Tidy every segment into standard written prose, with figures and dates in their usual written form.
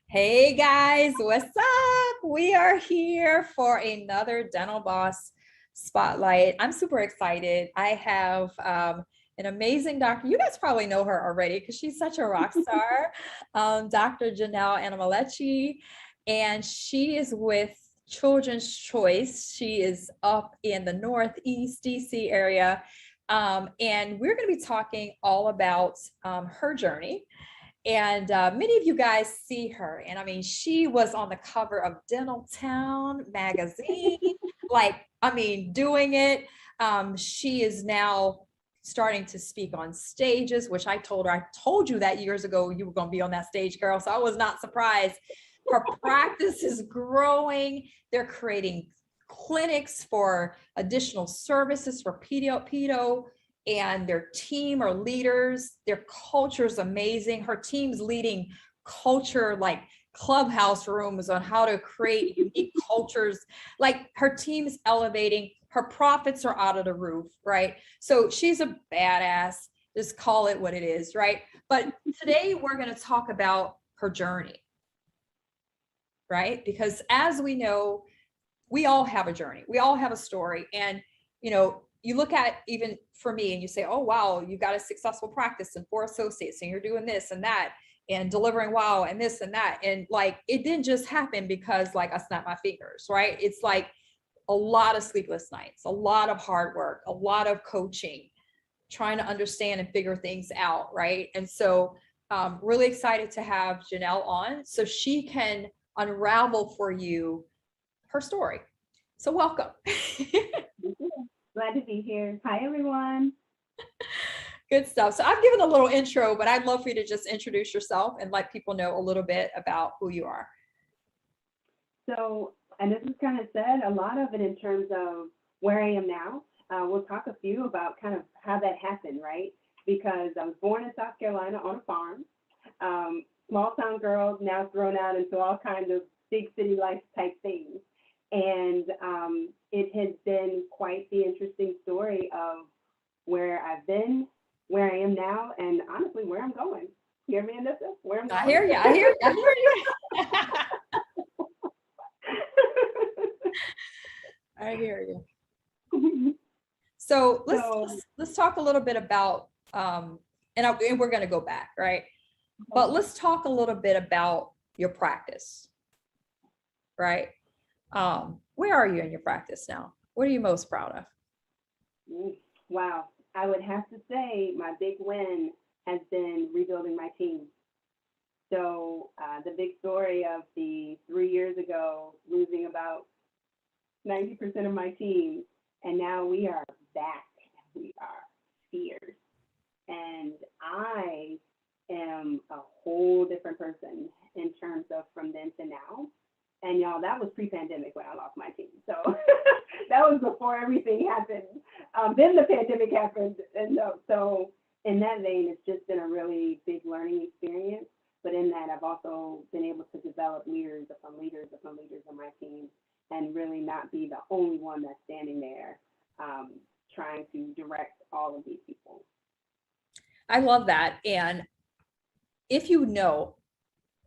Hey guys, what's up? We are here for another Dental Boss Spotlight. I'm super excited. I have an amazing doctor. You guys probably know her already because she's such a rock star, Dr. Jonelle Anamelechi, and she is with Children's Choice. She is up in the Northeast DC area, and we're going to be talking all about her journey. And many of you guys see her. And I mean, she was on the cover of Dental Town magazine, doing it. She is now starting to speak on stages, which I told you that years ago you were going to be on that stage, girl. So I was not surprised. Her practice is growing. They're creating clinics for additional services for pedo, and their team are leaders. Their culture is amazing. Her team's leading culture, like clubhouse rooms on how to create unique cultures. Like her team is elevating. Her profits are out of the roof, right? So she's a badass. Just call it what it is, right? But today we're going to talk about her journey, right? Because as we know, we all have a journey. We all have a story. And, you look at even for me and you say, oh, wow, you got a successful practice and 4 associates and you're doing this and that and delivering wow and this and that. And like, it didn't just happen because like I snapped my fingers, right? It's like a lot of sleepless nights, a lot of hard work, a lot of coaching, trying to understand and figure things out, right? And so really excited to have Jonelle on so she can unravel for you her story. So welcome. Glad to be here. Hi, everyone. Good stuff. So I've given a little intro, but I'd love for you to just introduce yourself and let people know a little bit about who you are. So, and this is kind of said, a lot of it in terms of where I am now. We'll talk a few about kind of how that happened, right? Because I was born in South Carolina on a farm. Small town girl, now thrown out into all kinds of big city life type things. And it has been quite the interesting story of where I've been, where I am now, and honestly, where I'm going. Hear me, Anissa? Where I'm I going. hear you. I hear you. I hear you. So let's talk a little bit about and we're going to go back, right? But let's talk a little bit about your practice, right? Where are you in your practice now? What are you most proud of? Wow. I would have to say my big win has been rebuilding my team. So the big story of the 3 years ago, losing about 90% of my team, and now we are back. We are fierce. And I am a whole different person in terms of from then to now. And y'all, that was pre-pandemic when I lost my team. So that was before everything happened. Then the pandemic happened. And so in that vein, it's just been a really big learning experience. But in that, I've also been able to develop leaders upon leaders upon leaders on my team and really not be the only one that's standing there trying to direct all of these people. I love that. And if you know,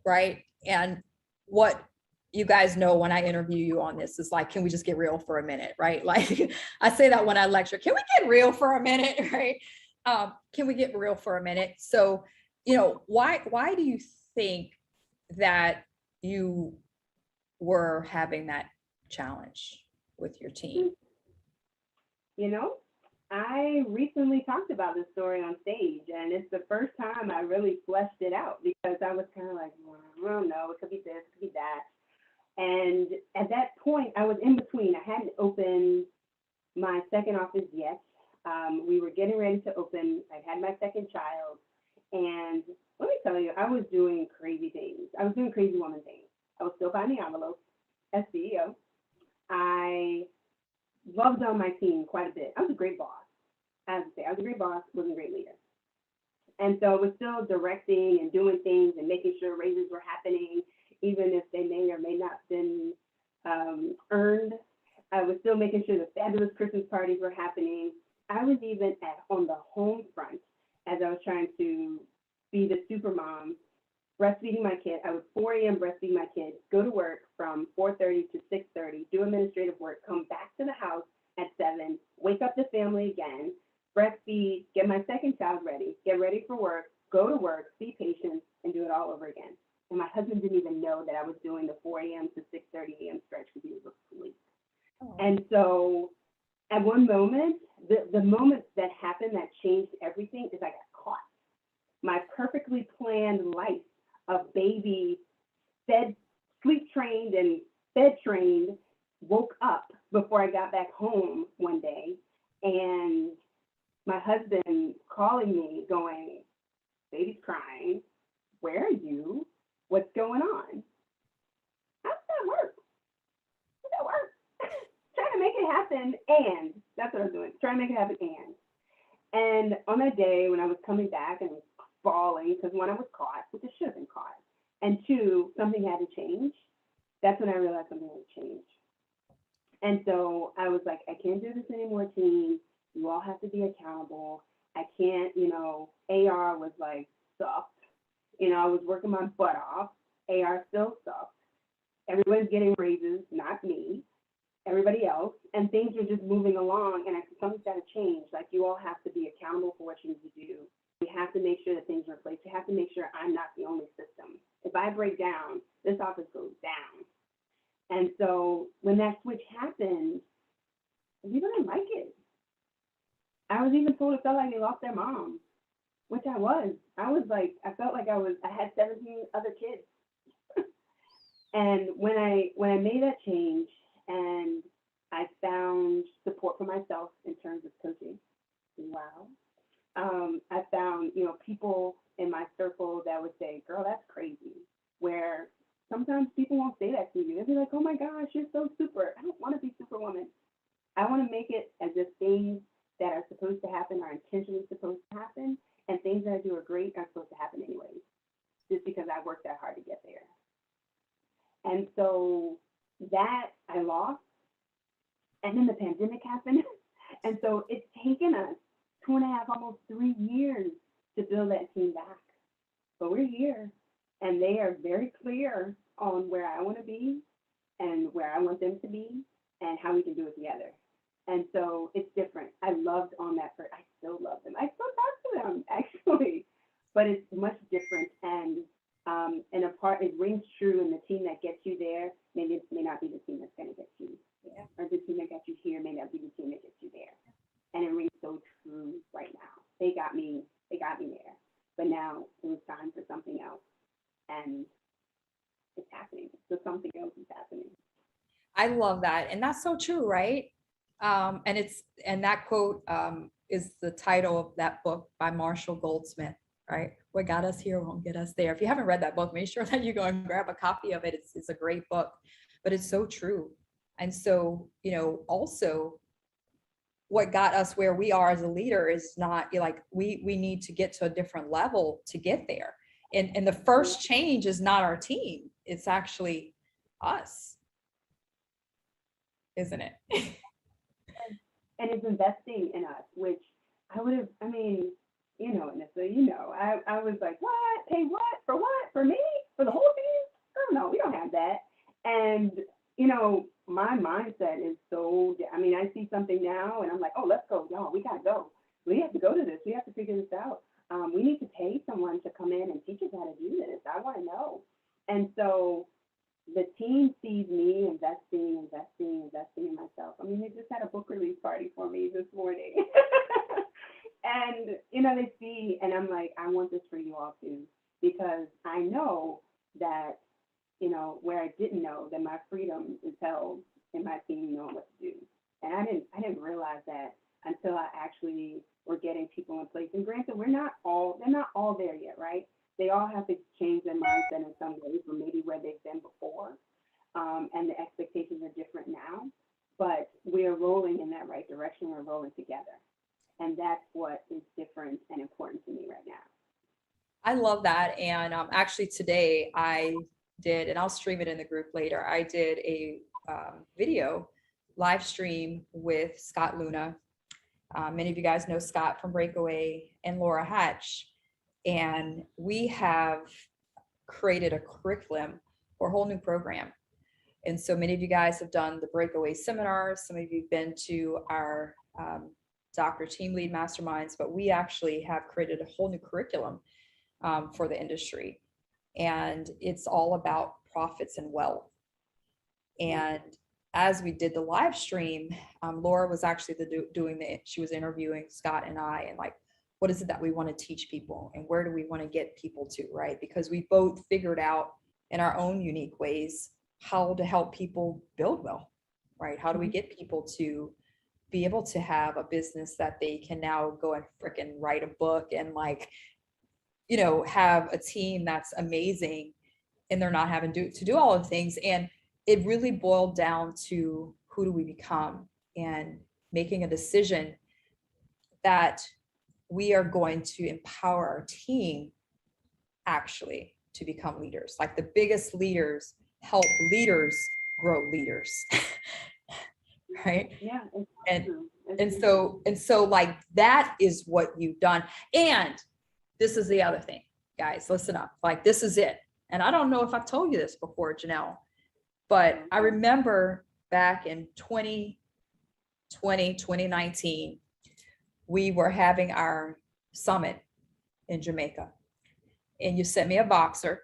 right, and what you guys know when I interview you on this is like, can we just get real for a minute, right? Like I say that when I lecture, can we get real for a minute, right? Can we get real for a minute? So, why do you think that you were having that challenge with your team? You know, I recently talked about this story on stage, and it's the first time I really fleshed it out because I was kind of like, well, I don't know, it could be this, it could be that. And at that point, I was in between. I hadn't opened my second office yet. We were getting ready to open. I had my second child. And let me tell you, I was doing crazy things. I was doing crazy woman things. I was still finding envelopes as CEO. I loved on my team quite a bit. I was a great boss. I have to say, I was a great boss, wasn't a great leader. And so I was still directing and doing things and making sure raises were happening, even if they may or may not have been earned. I was still making sure the fabulous Christmas parties were happening. I was even on the home front as I was trying to be the super mom breastfeeding my kid. I would 4 a.m. breastfeed my kid, go to work from 4:30 to 6:30, do administrative work, come back to the house at 7, wake up the family again, breastfeed, get my second child ready, get ready for work, go to work, see patients, and do it all over again. And my husband didn't even know that I was doing the 4 a.m. to 6:30 a.m. stretch because he was asleep. Oh. And so at one moment, the moment that happened that changed everything is I got caught. My perfectly planned life of baby fed, sleep trained and fed trained woke up before I got back home one day, and my husband calling me going, baby's crying, where are you? What's going on? How does that work? How does that work? Trying to make it happen, and that's what I was doing, trying to make it happen, and on that day when I was coming back and bawling, because one, I was caught, which I should have been caught, and two, something had to change, that's when I realized something had to change. And so I was like, I can't do this anymore, team. You all have to be accountable. I can't, AR was like, sucked. I was working my butt off. AR still sucked. Everyone's getting raises, not me, everybody else. And things are just moving along, and something's got to change. Like, you all have to be accountable for what you need to do. We have to make sure that things are in place. You have to make sure I'm not the only system. If I break down, this office goes down. And so when that switch happened, people didn't like it. I was even told it felt like they lost their mom, which I was. I felt like I had 17 other kids. And when I made that change and I found support for myself in terms of coaching, wow. I found, people in my circle that would say, girl, that's crazy. Where sometimes people won't say that to you. They'll be like, oh my gosh, you're so super. I don't want to be superwoman. I want to make it as if things that are supposed to happen are intentionally supposed to happen, and things that I do are great are supposed to happen anyways, just because I worked that hard to get there. And so that I lost, and then the pandemic happened. And so it's taken us 2.5, almost 3 years to build that team back. But we're here, and they are very clear on where I want to be and where I want them to be and how we can do it together. And so it's different. I loved on that first, I still love them. I still talk to them, actually, but it's much different. And it rings true, and the team that gets you there may not be the team that's going to get you there, or the team that got you here may not be the team that gets you there. And it rings so true right now. They got me there, but now it was time for something else, and it's happening. So something else is happening. I love that. And that's so true, right? And that quote is the title of that book by Marshall Goldsmith, right? What got us here won't get us there. If you haven't read that book, make sure that you go and grab a copy of it. It's a great book, but it's so true. And so, also what got us where we are as a leader is not like we need to get to a different level to get there. And the first change is not our team. It's actually us, isn't it? And it's investing in us, which I would have, Nissa, I was like, what? Pay what? For what? For me? For the whole team? Oh, no, we don't have that. And, my mindset is I see something now and I'm like, oh, let's go, y'all, we gotta go. We have to go to this. We have to figure this out. We need to pay someone to come in and teach us how to do this. I want to know. And so the team sees me investing in myself. They just had a book release party for me this morning. And, they see, and I'm like, I want this for you all too, because I know that, where I didn't know that my freedom is held in my team knowing what to do. And I didn't realize that until I actually were getting people in place. And granted, they're not all there yet, right? They all have to change their mindset in some ways from maybe where they've been before. And the expectations are different now, but we're rolling in that right direction. We're rolling together. And that's what is different and important to me right now. I love that. And actually today I did, and I'll stream it in the group later, I did a video live stream with Scott Luna. Many of you guys know Scott from Breakaway, and Laura Hatch. And we have created a curriculum or a whole new program. And so many of you guys have done the breakaway seminars. Some of you have been to our Dr. Team Lead Masterminds, but we actually have created a whole new curriculum for the industry. And it's all about profits and wealth. And as we did the live stream, Laura was actually she was interviewing Scott and I, and like, what is it that we want to teach people and where do we want to get people to, right? Because we both figured out in our own unique ways how to help people build wealth, right? How do we get people to be able to have a business that they can now go and frickin' write a book and like, you know, have a team that's amazing and they're not having to do all of the things. And it really boiled down to who do we become and making a decision that we are going to empower our team actually to become leaders. Like the biggest leaders help leaders grow leaders. Right? Yeah. And so like that is what you've done. And this is the other thing, guys, listen up. Like this is it. And I don't know if I've told you this before, Jonelle, but I remember back in 2019, we were having our summit in Jamaica. And you sent me a boxer.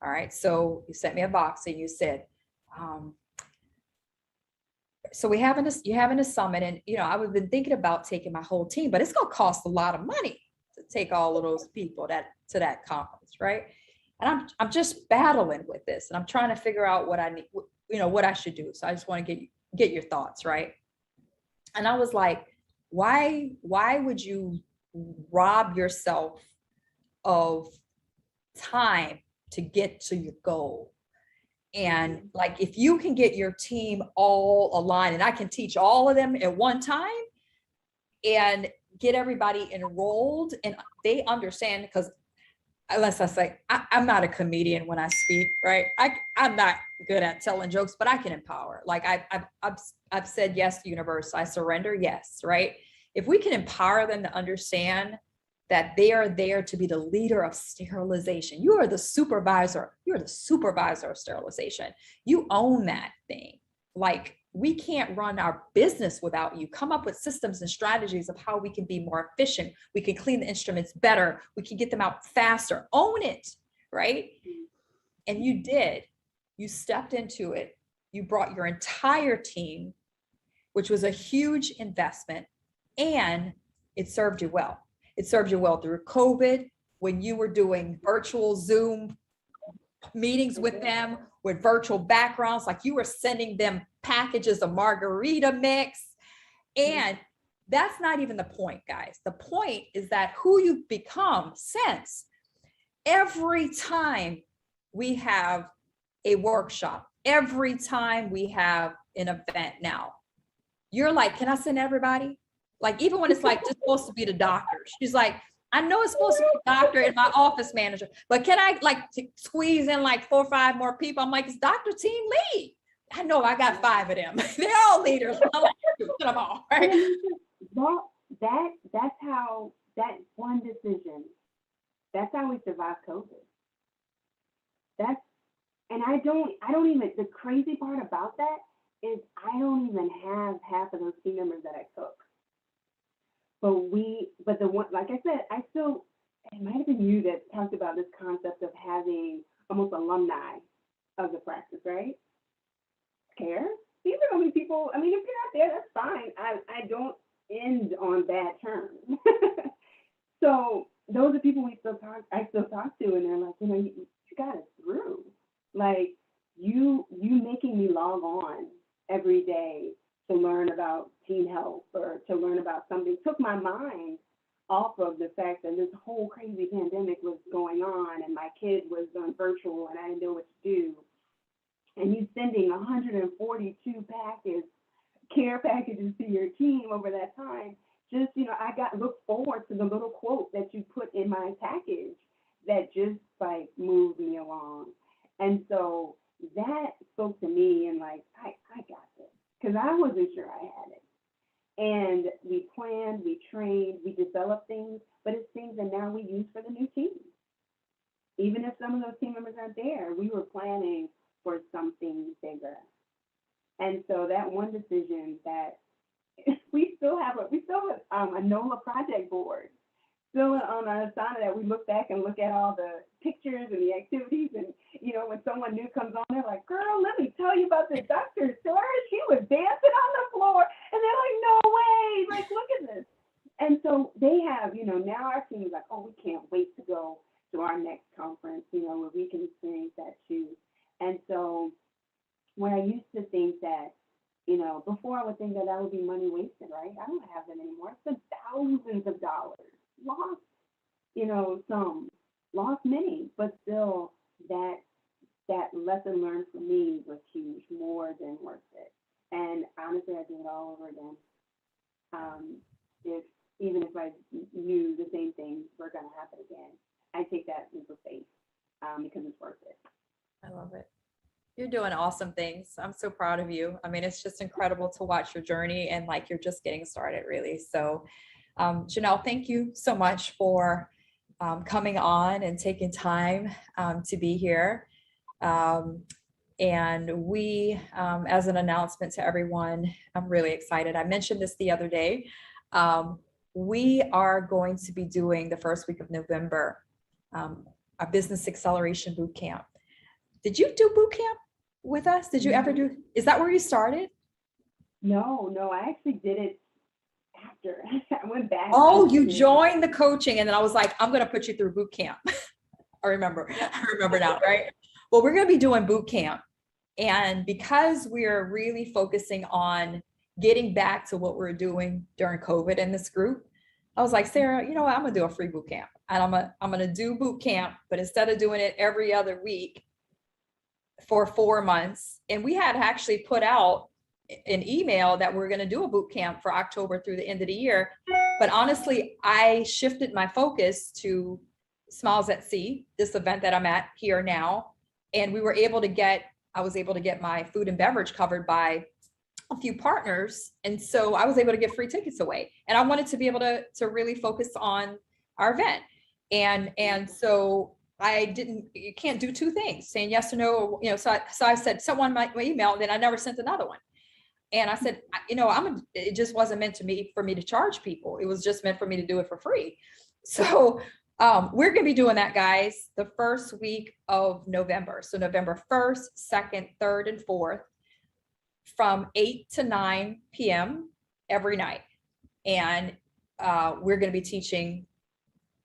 All right. So you sent me a box and you said, so you're having a summit, and you know, I've been thinking about taking my whole team, but it's gonna cost a lot of money to take all of those people to that conference, right? And I'm just battling with this, and I'm trying to figure out what I need, you know, what I should do. So I just want to get your thoughts, right? And I was like, why would you rob yourself of time to get to your goal? And like, if you can get your team all aligned, and I can teach all of them at one time and get everybody enrolled and they understand, because unless I say, I'm not a comedian when I speak, right? I'm not good at telling jokes, but I can empower. Like I've said yes to universe. I surrender, yes, right? If we can empower them to understand that they are there to be the leader of sterilization. You are the supervisor. You're the supervisor of sterilization. You own that thing. Like, we can't run our business without you. Come up with systems and strategies of how we can be more efficient. We can clean the instruments better. We can get them out faster. Own it, right? And you did. You stepped into it. You brought your entire team, which was a huge investment, and it served you well. It served you well through COVID, when you were doing virtual Zoom meetings with them with virtual backgrounds, like you were sending them packages of margarita mix. And that's not even the point, guys. The point is that who you've become since. Every time we have a workshop, every time we have an event now, you're like, can I send everybody? Like, even when it's like just supposed to be the doctor, she's like, I know it's supposed to be the doctor and my office manager, but can I like squeeze in like 4 or 5 more people? I'm like, it's Dr. Team Lead. I know I got 5 of them. They're all leaders. I'm like, them all, right? That's how, that one decision, that's how we survived COVID. And I don't even, the crazy part about that is I don't even have half of those team members that I took. But the one, like I said, it might have been you that talked about this concept of having almost alumni of the practice, right? Care? These are the only people, I mean, if you're not there, that's fine. I don't end on bad terms. So those are people I still talk to, and they're like, you know, you got it through. Like, you making me log on every day to learn about team health or to learn about something took my mind off of the fact that this whole crazy pandemic was going on and my kid was on virtual and I didn't know what to do. And you sending 142 care packages to your team over that time. Just, you know, I look forward to the little quote that you put in my package that just like moved me along. And so that spoke to me, and like, I got this, because I wasn't sure I had it. And we planned, we trained, we developed things, but it's things that now we use for the new team. Even if some of those team members aren't there. We were planning for something bigger. And so that one decision that we still have a NOLA project board still on our Asana that we look back and look at all the pictures and the activities. And, when someone new comes on, they're like, girl, let me tell you about the Dr. Sarah. She was dancing on the floor. And they're like, no way. Like, look at this. And so they have, now our team is like, oh, we can't wait to go to our next conference, where we can experience that too. And so when I used to think that, before I would think that would be money wasted, right? I don't have that anymore. It's been thousands of dollars lost, some, lost many, but still that lesson learned for me was huge, more than worth it. And honestly, I do it all over again. Even if I knew the same things were going to happen again, I take that leap of faith because it's worth it. I love it. You're doing awesome things. I'm so proud of you. I mean, it's just incredible to watch your journey, and like you're just getting started, really. So, Jonelle, thank you so much for coming on and taking time to be here. And we, as an announcement to everyone, I'm really excited. I mentioned this the other day. We are going to be doing the first week of November, a business acceleration boot camp. Did you do boot camp with us? Did you ever do? Is that where you started? No, I actually did it after. I went back. Oh, you joined the coaching, and then I was like, I'm going to put you through boot camp. I remember now, right? Well, we're going to be doing boot camp. And because we are really focusing on getting back to what we were doing during COVID in this group, I was like, Sarah, you know what? I'm going to do a free boot camp, and I'm going to do boot camp, but instead of doing it every other week for 4 months, and we had actually put out an email that we're going to do a boot camp for October through the end of the year. But honestly, I shifted my focus to Smiles at Sea, this event that I'm at here now. And I was able to get my food and beverage covered by a few partners. And so I was able to give free tickets away. And I wanted to be able to really focus on our event. And so you can't do two things, saying yes or no, so I said, someone might email, and then I never sent another one. And I said, it just wasn't meant for me to charge people. It was just meant for me to do it for free. So we're going to be doing that, guys, the first week of November. So November 1st, 2nd, 3rd, and 4th from 8 to 9 p.m. every night. And we're going to be teaching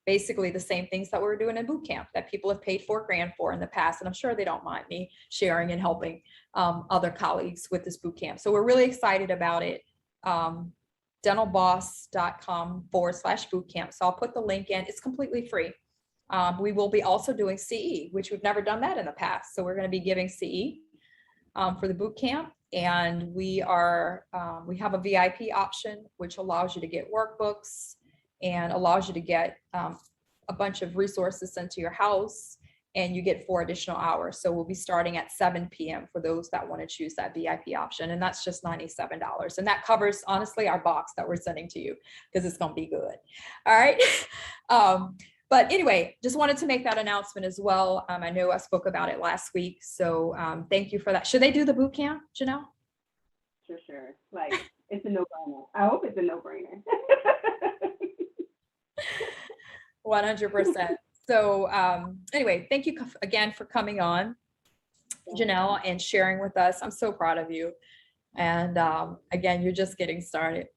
basically the same things that we were doing in boot camp that people have paid $4,000 for in the past. And I'm sure they don't mind me sharing and helping other colleagues with this boot camp. So we're really excited about it. dentalboss.com/bootcamp. So I'll put the link in. It's completely free. We will be also doing CE, which we've never done that in the past. So we're going to be giving CE for the boot camp. And we have a VIP option, which allows you to get workbooks and allows you to get a bunch of resources sent to your house, and you get 4 additional hours. So we'll be starting at 7 p.m. for those that want to choose that VIP option. And that's just $97. And that covers, honestly, our box that we're sending to you, because it's going to be good. All right. But anyway, just wanted to make that announcement as well. I know I spoke about it last week. So thank you for that. Should they do the boot camp, Jonelle? Sure. Like, it's a no-brainer. I hope it's a no-brainer. 100%. So anyway, thank you again for coming on, Jonelle, and sharing with us. I'm so proud of you. And again, you're just getting started.